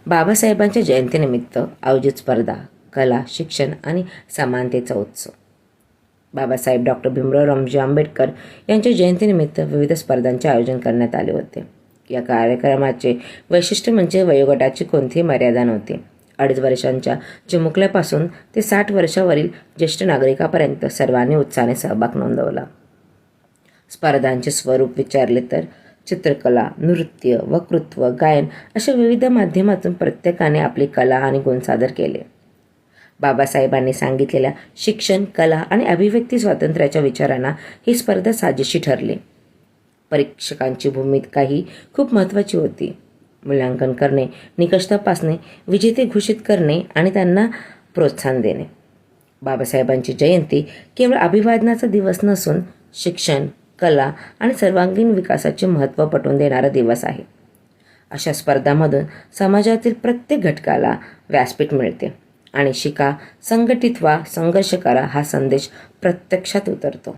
बाबासाहेबांच्या जयंतीनिमित्त आयोजित स्पर्धा, कला, शिक्षण आणि समानतेचा उत्सव. बाबासाहेब डॉक्टर भीमराव रामजी आंबेडकर यांच्या जयंतीनिमित्त विविध स्पर्धांचे आयोजन करण्यात आले होते. या कार्यक्रमाचे वैशिष्ट्य म्हणजे वयोगटाची कोणतीही मर्यादा नव्हती. 2.5 वर्षांच्या चिमुकल्यापासून ते 60 वर्षावरील ज्येष्ठ नागरिकापर्यंत सर्वांनी उत्साहाने सहभाग नोंदवला. स्पर्धांचे स्वरूप विचारले तर चित्रकला, नृत्य, वक्तृत्व, गायन अशा विविध माध्यमातून प्रत्येकाने आपली कला आणि गुण सादर केले. बाबासाहेबांनी सांगितलेल्या शिक्षण, कला आणि अभिव्यक्ती स्वातंत्र्याच्या विचारांना ही स्पर्धा साजेशी ठरली. परीक्षकांची भूमिकाही खूप महत्त्वाची होती. मूल्यांकन करणे, निकष तपासणे, विजेते घोषित करणे आणि त्यांना प्रोत्साहन देणे. बाबासाहेबांची जयंती केवळ अभिवादनाचा दिवस नसून शिक्षण, कला आणि सर्वांगीण विकासाचे महत्त्व पटवून देणारा दिवस आहे. अशा स्पर्धांमधून समाजातील प्रत्येक घटकाला व्यासपीठ मिळते आणि शिका, संघटित व्हा, संघर्ष करा हा संदेश प्रत्यक्षात उतरतो.